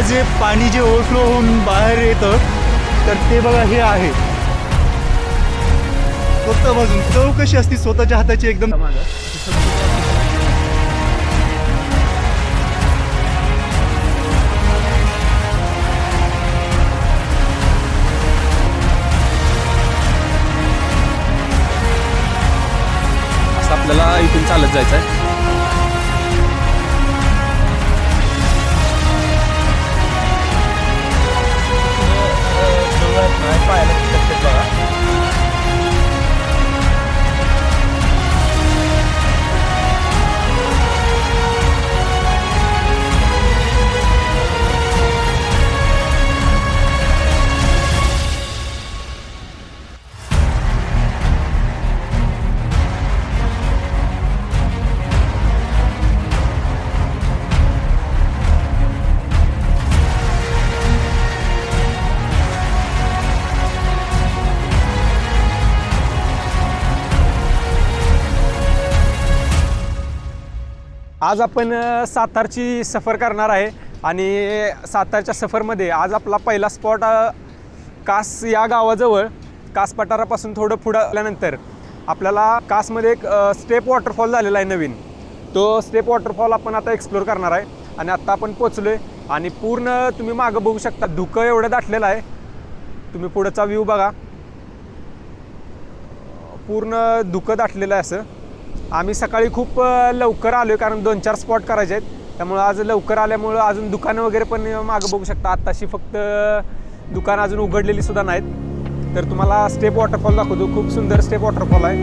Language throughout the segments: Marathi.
जे पाणी जे ओव्हरफ्लो होऊन बाहेर येतं तर ते बघा हे आहे. फक्त बाजून चव कशी असती स्वतःच्या हाताची एकदम. असं आपल्याला इथून चालत जायचं आहे. आज आपण सातारची सफर करणार आहे आणि सातारच्या सफरमध्ये आज आपला पहिला स्पॉट कास या गावाजवळ कास पठारापासून थोडं पुढं आल्यानंतर आपल्याला कासमध्ये एक स्टेप वॉटरफॉल झालेला आहे नवीन. तो स्टेप वॉटरफॉल आपण आता एक्सप्लोर करणार आहे आणि आत्ता आपण पोचलो आहे आणि पूर्ण तुम्ही मागं बघू शकता धुकं एवढं दाटलेलं आहे. तुम्ही पुढचा व्ह्यू बघा, पूर्ण धुकं दाटलेलं आहे. असं आम्ही सकाळी खूप लवकर आलो आहे कारण 2-4 स्पॉट करायचे आहेत, त्यामुळं आज लवकर आल्यामुळं अजून दुकानं वगैरे पण मागं बघू शकता. आत्ताशी फक्त दुकानं अजून उघडलेली सुद्धा नाहीत. तर तुम्हाला स्टेप वॉटरफॉल दाखवतो, खूप सुंदर स्टेप वॉटरफॉल आहे.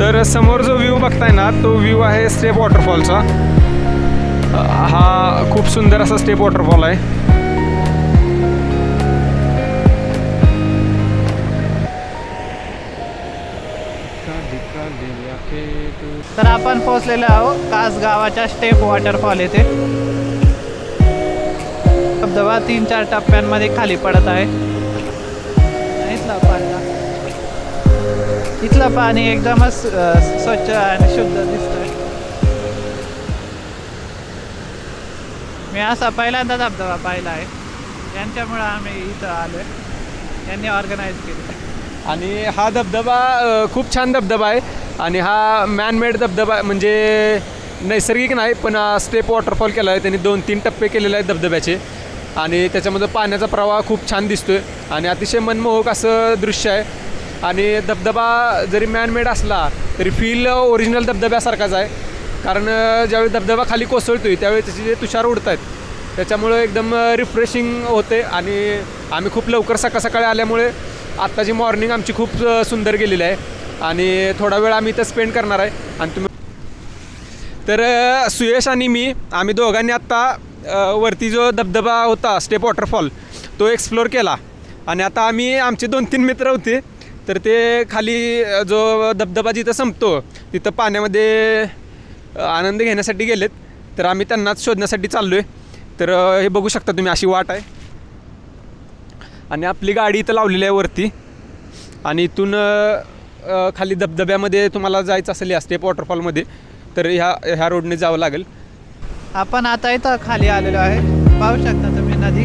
तर समोर जो व्ह्यू बघताय ना तो व्ह्यू आहे स्टेप वॉटरफॉलचा. हा खूप सुंदर असा स्टेप वॉटरफॉल आहे. तर आपण पोहोचलेलो आहोत कास गावाच्या स्टेप वॉटरफॉल येथे. धबधबा 3-4 टप्प्यांमध्ये खाली पडत आहे. इथलं पाणी एकदमच स्वच्छ आणि शुद्ध दिसतंय. मी असा पहिल्यांदा धबधबा पाहिला आहे. यांच्यामुळे आम्ही इथं आलोय, यांनी ऑर्गनाईज केलं. आणि हा धबधबा खूप छान धबधबा आहे आणि हा मॅनमेड धबधबा म्हणजे नैसर्गिक नाही पण स्टेप वॉटरफॉल केला आहे त्यांनी. 2-3 टप्पे केलेले आहेत धबधब्याचे आणि त्याच्यामध्ये पाण्याचा प्रवाह खूप छान दिसतोय आणि अतिशय मनमोहक असं दृश्य आहे. आणि धबधबा जरी मॅनमेड असला तरी फील ओरिजिनल धबधब्यासारखाच आहे कारण ज्यावेळी धबधबा खाली कोसळतोय त्यावेळी त्याचे जे तुषार उडत आहेत त्याच्यामुळे एकदम रिफ्रेशिंग होते. आणि आम्ही खूप लवकर सकाळी आल्यामुळे आत्ताची मॉर्निंग आमची खूप सुंदर गेलेली आहे आणि थोडा वेळ आम्ही इथं स्पेंड करणार आहे. आणि तुम्ही तर सुयश आणि मी आम्ही दोघांनी आत्ता वरती जो धबधबा होता स्टेप वॉटरफॉल तो एक्सप्लोर केला आणि आता आम्ही आमचे 2-3 मित्र होते तर ते खाली जो धबधबा जिथं संपतो तिथं पाण्यामध्ये आनंद घेण्यासाठी गेलेत. तर आम्ही त्यांनाच शोधण्यासाठी चाललो आहे. तर हे बघू शकता तुम्ही अशी वाट आहे आणि आपली गाडी इथं लावलेली आहे वरती आणि इथून खाली धबधब्यामध्ये तुम्हाला जायचं असेल या स्टेप वॉटरफॉलमध्ये तर ह्या रोडने जावं लागेल. आपण आता इथं खाली आलेलो आहे. पाहू शकता तुम्ही नदी.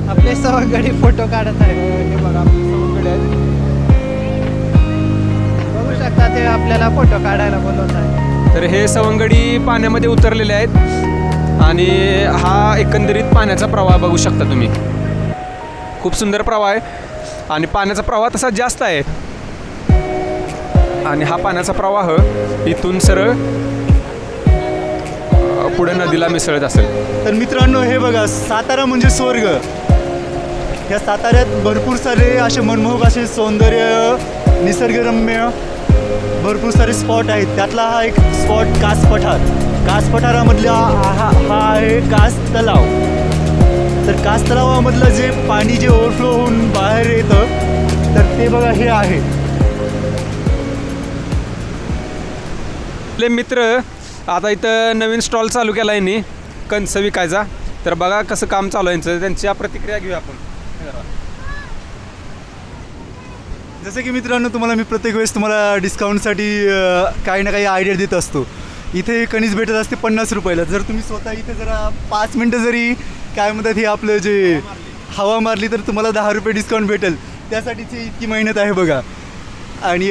आपले सवंगडी फोटो काढत आहे. हे बघा आपले सवंगडी आहेत. बघू शकता ते आपल्याला फोटो काढायला बोलवत आहे. तर हे सवंगडी पाण्यामध्ये उतरलेले आहेत आणि हा एकंदरीत पाण्याचा प्रवाह बघू शकता तुम्ही. खूप सुंदर प्रवाह आहे आणि पाण्याचा प्रवाह तसा जास्त आहे आणि हा पाण्याचा प्रवाह इथून सरळ पुढे नदीला मिसळत असेल. तर मित्रांनो हे बघा सातारा म्हणजे स्वर्ग. या साताऱ्यात भरपूर सारे असे मनमोहक असे सौंदर्य निसर्गरम्य भरपूर सारे स्पॉट आहेत. त्यातला हा एक स्पॉट कास पठार. कास पठारामधला हा आहे कास तलाव. तर कास तलावामधलं जे पाणी जे ओव्हरफ्लो होऊन बाहेर येतं तर ते बघा हे आहे. आपले मित्र आता इथं नवीन स्टॉल चालू केला आहे यांनी कंस विकायचा. तर बघा कसं काम चालू आहे यांचं, त्यांच्या प्रतिक्रिया घेऊया आपण. जसं की मित्रांनो तुम्हाला मी प्रत्येक वेळेस तुम्हाला डिस्काउंटसाठी काही ना काही आयडिया देत असतो. इथे कणीस भेटत असते 50 रुपयाला. जर तुम्ही स्वतः इथे जरा 5 मिनटं जरी काय म्हणतात हे आपलं जे हवा मारली तर तुम्हाला 10 रुपये डिस्काउंट भेटेल. त्यासाठीची इतकी मेहनत आहे बघा. आणि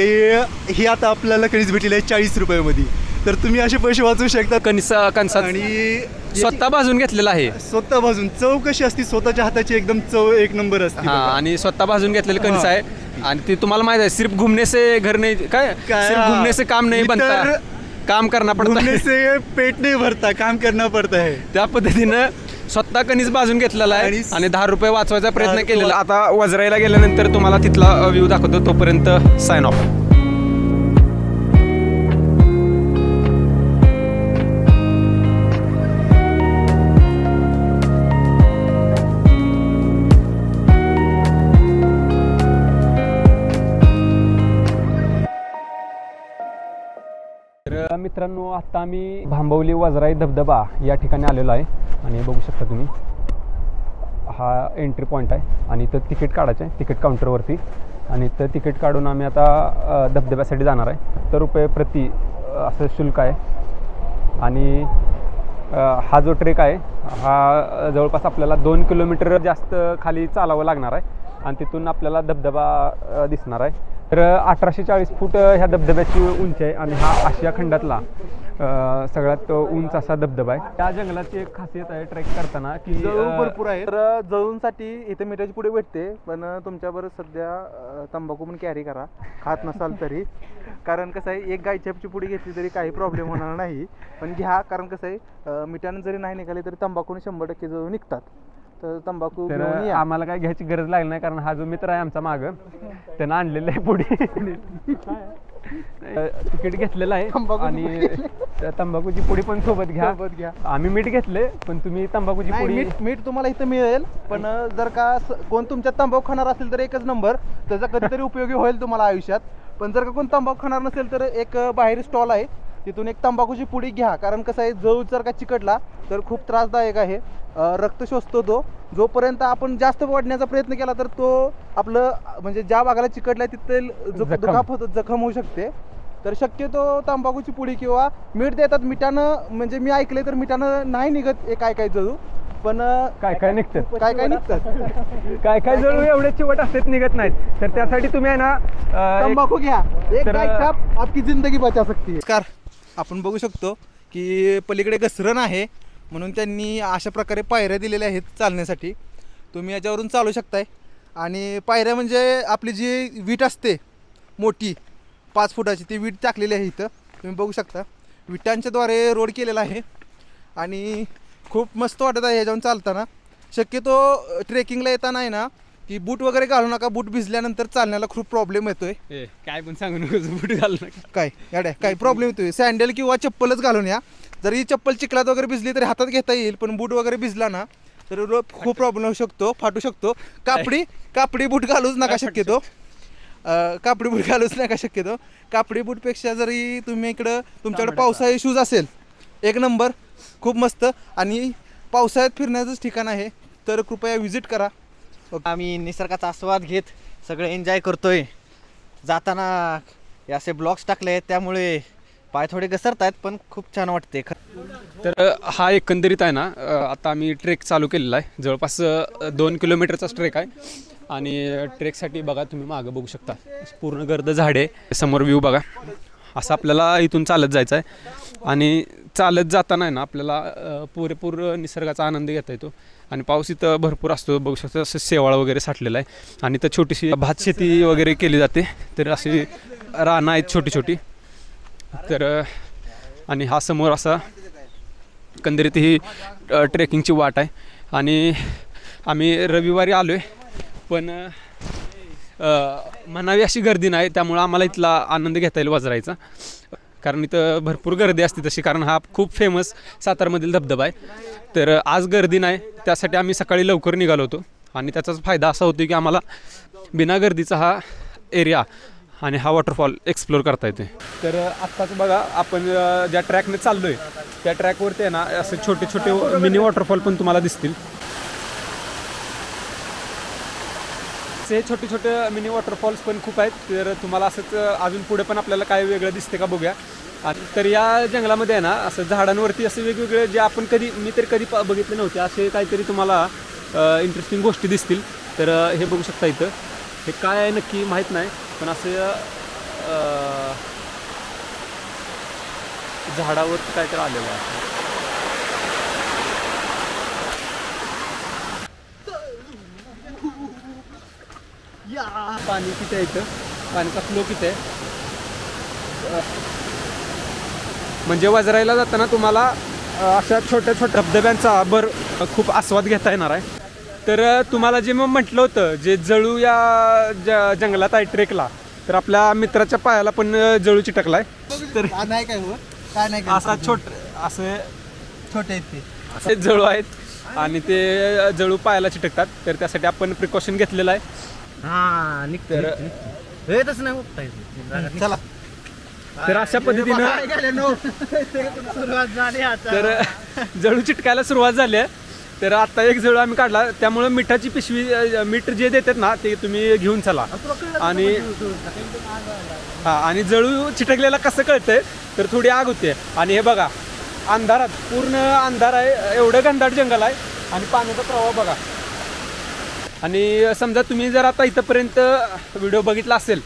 हे आता आपल्याला कणीस भेटलेलं आहे 40 रुपयामध्ये. तर तुम्ही असे पैसे वाचवू शकता. कणसात आणि स्वतः भाजून घेतलेला आहे. स्वतः भाजून चव कशी असते स्वतःच्या हाताची एकदम चव एक नंबर असते. हा, आणि स्वतः भाजून घेतलेलं कणीस आहे. आणि ते तुम्हाला माहित आहे सिर्फ घुमने से घर नाही काय सिर्फ घुमने से काम नाही बनता, काम करना पडता. घुमने से पेट नाही भरता, काम करना पडता है. त्या पद्धतीनं स्वतः कणीस भाजून घेतलेला आहे आणि 10 रुपये वाचवायचा प्रयत्न केलेला. आता वजराईला गेल्यानंतर तुम्हाला तिथला व्ह्यू दाखवतो. तोपर्यंत साइन ऑफ. तर मित्रांनो, आता आम्ही भांबवली वजराई धबधबा या ठिकाणी आलेलो आहे. आणि बघू शकता तुम्ही हा एंट्री पॉईंट आहे आणि इथं तिकीट काढायचं आहे तिकीट काउंटरवरती. आणि इथं तिकीट काढून आम्ही आता धबधब्यासाठी जाणार आहे. तर रुपये प्रति असं शुल्क आहे. आणि हा जो ट्रेक आहे हा जवळपास आपल्याला 2 किलोमीटर जास्त खाली चालावं लागणार आहे. आणि तिथून आपल्याला धबधबा दिसणार आहे. तर 1840 फूट ह्या धबधब्याची उंची आहे. आणि हा आशिया खंडातला सगळ्यात उंच असा धबधबा आहे. त्या जंगलाची एक खासियत आहे ट्रेक करताना की जळू भरपूर आहे. तर जळूंसाठी इथे मिठाची पुडी भेटते. पण तुमच्याबरोबर सध्या तंबाखू पण कॅरी करा, खात नसाल तरी. कारण कसं आहे, एक गायछापची पुडी घेतली तरी काही प्रॉब्लेम होणार नाही. पण घ्या, कारण कसं आहे मिठानं जरी नाही निघाली तरी तंबाखूने 100% जळू निघतात. तर तंबाखू घेऊन या. आम्हाला काय घ्यायची गरज लागली नाही, कारण हा जो मित्र आहे आमचा मागं त्यानं आणलेलं आहे पुढे. तिकीट घेतलेलं आहे आणि तंबाखूची पुडी पण सोबत घ्या. आम्ही मीठ घेतले, पण तुम्ही तंबाखूची पुडी. मीठ तुम्हाला इथं मिळेल. पण जर का कोण तुमच्या तंबाखू खाणार असेल तर एकच नंबर, त्याचा कधीतरी उपयोगी होईल तुम्हाला आयुष्यात. पण जर का कोण तंबाखू खाणार नसेल तर एक बाहेर स्टॉल आहे, तिथून एक तंबाखूची पुडी घ्या. कारण कसं आहे, जळू जर का चिकटला तर खूप त्रासदायक आहे. रक्त शोषतो तो. जोपर्यंत आपण जास्त वाढण्याचा प्रयत्न केला तर तो आपलं म्हणजे ज्या भागाला चिकटलाय तिथे दुखापत जखम होऊ शकते. तर शक्यतो तंबाखूची पुडी किंवा मीठ देतात. मिठानं म्हणजे मी ऐकलंय तर मिठानं नाही निघत काय जळू, पण काय निघतात काय जळू एवढे चिवट असतात निघत नाहीत. तर त्यासाठी तुम्ही आहे ना तंबाखू घ्या. एक गायछाप आपली जिंदगी बचा सकती है. आपण बघू शकतो की पलीकडे घसरण आहे, म्हणून त्यांनी अशा प्रकारे पायऱ्या दिलेल्या आहेत चालण्यासाठी. तुम्ही याच्यावरून चालू शकताय. आणि पायऱ्या म्हणजे आपली जी वीट असते मोठी 5 फुटाची, ती वीट टाकलेली आहे इथं तुम्ही बघू शकता. विटांच्याद्वारे रोड केलेला आहे आणि खूप मस्त वाटत आहे ह्याच्यावरून चालताना. शक्यतो ट्रेकिंगला येताना आहे ना की बूट वगैरे घालू नका. बूट भिजल्यानंतर चालण्याला खूप प्रॉब्लेम येतोय. काय पण सांगू नको, बूट घालू नका. काय याड्या काही प्रॉब्लेम येतोय. सँडल किंवा चप्पलच घालून या. जर ही चप्पल चिखलात वगैरे भिजली तरी हातात घेता येईल, पण बूट वगैरे भिजला ना तर खूप प्रॉब्लेम होऊ शकतो, फाटू शकतो. कापडी बूट घालूच नका शक्यतो. कापडी बूटपेक्षा जरी तुम्ही इकडं तुमच्याकडे पावसाळी शूज असेल, एक नंबर, खूप मस्त. आणि पावसाळ्यात फिरण्याचंच ठिकाण आहे, तर कृपया व्हिजिट करा. आम्ही निसर्गाचा आस्वाद घेत सगळे एन्जॉय करतोय. जाताना असे ब्लॉग्स टाकले आहेत त्यामुळे पाय थोडे घसरत आहेत, पण खूप छान वाटते. तर हा एकंदरीत आहे ना, आता आम्ही ट्रेक चालू केलेला आहे. जवळपास 2 किलोमीटरचाच ट्रेक आहे. आणि ट्रेकसाठी बघा तुम्ही मागं बघू शकता पूर्ण गर्द झाडे, समोर व्ह्यू बघा. असं आपल्याला इथून चालत जायचं आहे. आणि चालत जाताना आहे ना आपल्याला पुरेपूर निसर्गाचा आनंद घेता येतो. आणि पाऊस इथं भरपूर असतो, बघू शकता. असं शेवाळ वगैरे साठलेलं आहे. आणि इथं छोटीशी भात शेती वगैरे केली जाते. तर अशी रानं आहेत छोटी छोटी. तर आणि हा समोर असा एकंदरीत ही ट्रेकिंगची वाट आहे. आणि आम्ही रविवारी आलो आहे, पण म्हणावी अशी गर्दी नाही, त्यामुळं आम्हाला इथला आनंद घेता येईल वजरायचा. कारण इथं भरपूर गर्दी असते तशी, कारण हा खूप फेमस सातारमधील धबधबा आहे. तर आज गर्दी नाही, त्यासाठी आम्ही सकाळी लवकर निघालो होतो. आणि त्याचाच फायदा असा होतो की आम्हाला बिना गर्दीचा हा एरिया आणि हा वॉटरफॉल एक्सप्लोर करता येते. तर आत्ताच बघा आपण ज्या ट्रॅकने चाललो आहे त्या ट्रॅकवरती आहे ना असे छोटे छोटे मिनी वॉटरफॉल पण तुम्हाला दिसतील. हे छोटे छोटे मिनी वॉटरफॉल्स पण खूप आहेत. तर तुम्हाला असंच अजून पुढे पण आपल्याला काय वेगळं दिसते का बघूया. आणि तर या जंगलामध्ये आहे ना असं झाडांवरती असं वेगवेगळे जे आपण मी तर कधी बघितले नव्हते असे काहीतरी तुम्हाला इंटरेस्टिंग गोष्टी दिसतील. तर हे बघू शकता इथं हे काय आहे नक्की माहीत नाही पण असं झाडावर काहीतरी आलेलं आहे. पाणी किती आहे इथं, पाण्याचा फ्लो किती आहे. म्हणजे वजराईला जाताना तुम्हाला अशा छोट्या छोट्या धबधब्यांचा खूप आस्वाद घेता येणार आहे. तर तुम्हाला जे मग म्हटलं होतं जे जळू या जंगलात आहे ट्रेकला, तर आपल्या मित्राच्या पायाला पण जळू चिटकलाय. तर नाही काय हो काय नाही असा असे छोटे आहेत ते असे जळू आहेत आणि ते जळू पायाला चिटकतात. तर त्यासाठी आपण प्रिकॉशन घेतलेलं आहे. चला. तर अशा पद्धतीनं तर जळू चिटकायला सुरुवात झाली आहे. तर आता एक जळू आम्ही काढला, त्यामुळे मिठाची पिशवी मीठ जे देतात ना ते तुम्ही घेऊन चला. आणि जळू चिटकलेला कसं कळतंय तर थोडी आग होते. आणि हे बघा अंधारात पूर्ण अंधार आहे, एवढं घनदाट जंगल आहे आणि पाण्याचा प्रवाह बघा. आणि समजा तुम्ही जर आता इथंपर्यंत व्हिडिओ बघितला असेल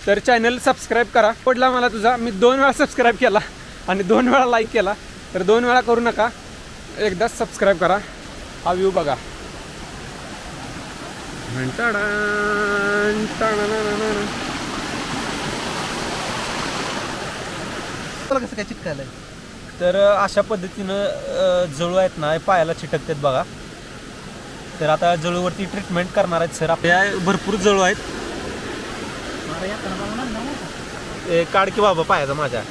तर चॅनल सबस्क्राईब करा. पडला मला तुझा, मी 2 वेळा सबस्क्राईब केला आणि 2 वेळा लाईक केला. तर 2 वेळा करू नका, एकदाच सबस्क्राईब करा. हा व्ह्यू बघा. कसं काय चिटकायला. तर अशा पद्धतीनं जळू आहेत ना पायाला चिटकतात बघा. तर आता जळूवरती ट्रीटमेंट करणार आहेत सर. आपल्या भरपूर जळू आहेत. काढ की बाबा पायाचा माझ्या.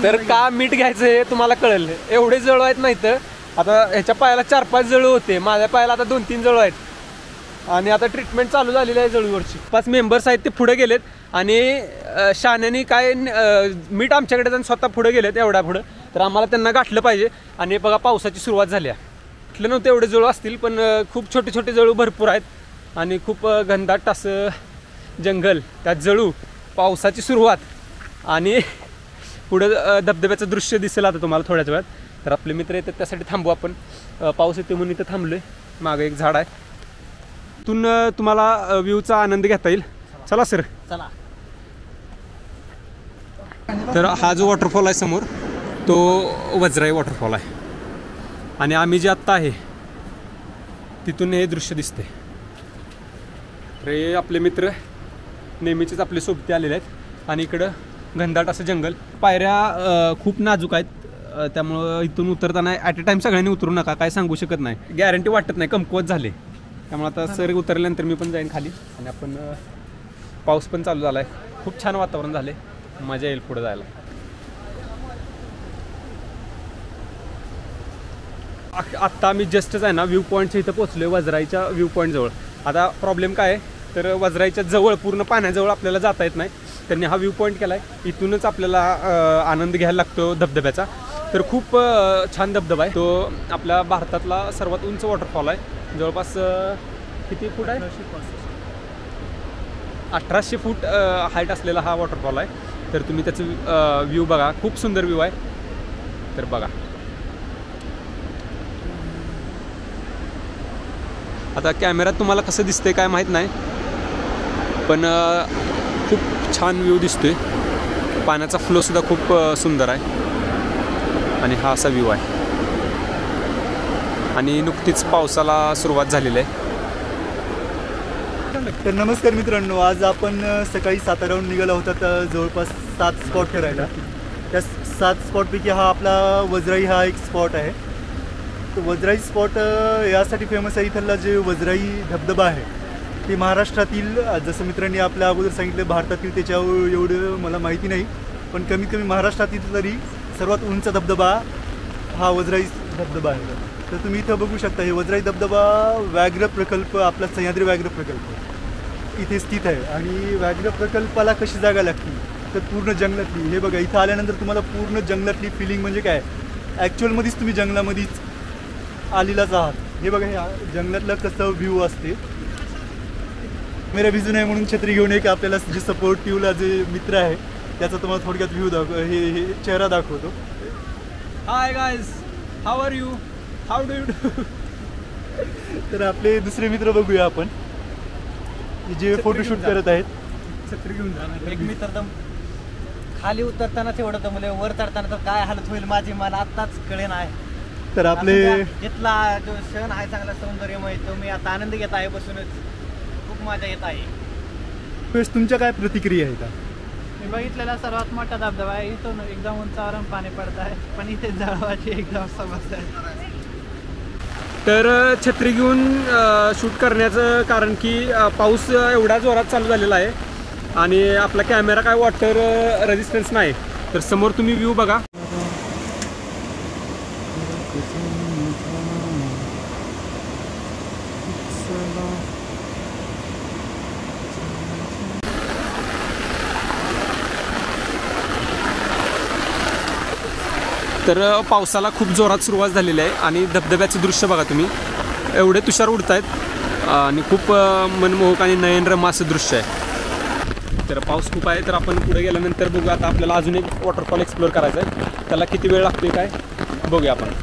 तर का मीठ घ्यायचं हे तुम्हाला कळेल. एवढे जळू आहेत नाही तर आता ह्याच्या पायाला 4-5 जळू होते, माझ्या पायाला आता 2-3 जळू आहेत. आणि आता ट्रीटमेंट चालू झालेली आहे जळूवरची. 5 मेंबर्स आहेत ते पुढे गेलेत आणि शाण्याने काय मीठ आमच्याकडे जाऊन स्वतः पुढे गेलेत एवढ्या पुढं. तर आम्हाला त्यांना गाठलं पाहिजे. आणि बघा पावसाची सुरुवात झाली आहे. गाठलं नव्हतं एवढे जळू असतील पण खूप छोटे छोटे जळू भरपूर आहेत आणि खूप घनदाट असं जंगल, त्यात जळू, पावसाची सुरुवात आणि पुढं धबधब्याचं दृश्य दिसेल आता तुम्हाला थोड्याच वेळात. तर आपले मित्र येतात त्यासाठी थांबू आपण. पाऊस येते म्हणून इथं थांबलोय. मागं एक झाड आहे, तिथून तुम्हाला व्ह्यूचा आनंद घेता येईल. चला सर चला. तर हा जो वॉटरफॉल आहे समोर तो वजराई वॉटरफॉल आहे आणि आम्ही जे आत्ता आहे तिथून हे दृश्य दिसते. हे आपले मित्र नेहमीचेच आपले सोबती आलेले आहेत आणि इकडं घनदाट असं जंगल. पायऱ्या खूप नाजूक आहेत त्यामुळं इथून उतरताना ॲट अ टाईम सगळ्यांनी उतरू नका, काय सांगू शकत नाही, गॅरंटी वाटत नाही, कमकुवत झाले. त्यामुळे आता सर उतरल्यानंतर मी पण जाईन खाली. आणि आपण पाऊस पण चालू झाला आहे, खूप छान वातावरण झाले, मजा येईल पुढे जायला. आत्ता आम्ही जस्टच आहे ना व्ह्यू पॉईंटच्या इथं पोहोचलो आहे, वजराईच्या व्ह्यू पॉईंटजवळ. आता प्रॉब्लेम काय आहे तर वजराईच्या जवळ पूर्ण पाण्याजवळ आपल्याला जाता येत नाही. त्यांनी हा व्ह्यू पॉईंट केला आहे, इथूनच आपल्याला आनंद घ्यायला लागतो धबधब्याचा. तर खूप छान धबधबा आहे तो. आपल्या भारतातला सर्वात उंच वॉटरफॉल आहे. जवळपास किती फूट आहे? 1800 फूट हाईट असलेला हा वॉटरफॉल आहे. तर तुम्ही त्याचं व्ह्यू बघा, खूप सुंदर व्ह्यू आहे. तर बघा आता कॅमेऱ्यात तुम्हाला कसं दिसतंय काय माहीत नाही पण खूप छान व्ह्यू दिसतोय. पाण्याचा फ्लोसुद्धा खूप सुंदर आहे आणि हा असा व्ह्यू आहे. आणि नुकतीच पावसाला सुरुवात झालेली आहे. तर नमस्कार मित्रांनो, आज आपण सकाळी साताऱ्याहून निघाला होता तर जवळपास 7 स्पॉट फिरायला. त्या 7 स्पॉटपैकी हा आपला वजराई हा एक स्पॉट आहे. तर वजराई स्पॉट यासाठी फेमस आहे. इथला जे वजराई धबधबा आहे ते महाराष्ट्रातील, जसं मित्रांनी आपल्या अगोदर सांगितलं भारतातील त्याच्यावर एवढं मला माहिती नाही पण कमीत कमी महाराष्ट्रातील तरी सर्वात उंच धबधबा हा वजराई धबधबा आहे. तर तुम्ही इथं बघू शकता हे वजराई धबधबा व्याघ्र प्रकल्प, आपला सह्याद्री व्याघ्र प्रकल्प इथे स्थित आहे. आणि व्याघ्र प्रकल्पाला कशी जागा लागते तर पूर्ण जंगलातली. हे बघा इथं आल्यानंतर तुम्हाला पूर्ण जंगलातली फिलिंग म्हणजे काय ॲक्च्युअलमध्येच तुम्ही जंगलामध्येच आलेलाच आहात. हे बघा हे जंगलातलं कसं व्ह्यू असते. मेरा भिजू नये म्हणून छत्री घेऊन एक आपल्याला जे सपोर्टिव्हला जे मित्र आहे त्याचा तुम्हाला थोडक्यात व्ह्यू हे चेहरा दाखवतो. Hi guys, how are you, how do you. तर आपले दुसरे मित्र बघूया आपण जे फोटोशूट करत आहेत. छत्री घेऊन जा. एक मी तर दम खाली उतरतानाच एवढं दमले, वर चढताना तर काय हालत होईल माझी मला आत्ताच कळेन आहे. तर आपले इथला जो क्षण आहे चांगला सौंदर्यमय तो मी आता आनंद घेत आहे बसूनच. खूप मजा येत आहे. तुमच्या काय प्रतिक्रिया आहेत? मी बघितलेला सर्वात मोठा धबधबा आहे. इथून एकदम उंचावरून पाणी पडत आहे, पण इथे जळवाची एकदम समस्या आहे. तर छत्री घेऊन शूट करण्याचं कारण की पाऊस एवढा जोरात चालू झालेला आहे आणि आपला कॅमेरा काय वॉटर रेजिस्टन्स नाही. तर समोर तुम्ही व्ह्यू बघा. तर पावसाला खूप जोरात सुरुवात झालेली आहे आणि धबधब्याचं दृश्य बघा तुम्ही. एवढे तुषार उडत आहेत आणि खूप मनमोहक आणि नयनरम्य असं दृश्य आहे. तर पाऊस खूप आहे. तर आपण पुढे गेल्यानंतर बघू. आता आपल्याला अजून एक वॉटरफॉल एक्सप्लोअर करायचा आहे. त्याला किती वेळ लागतोय काय बघूया आपण.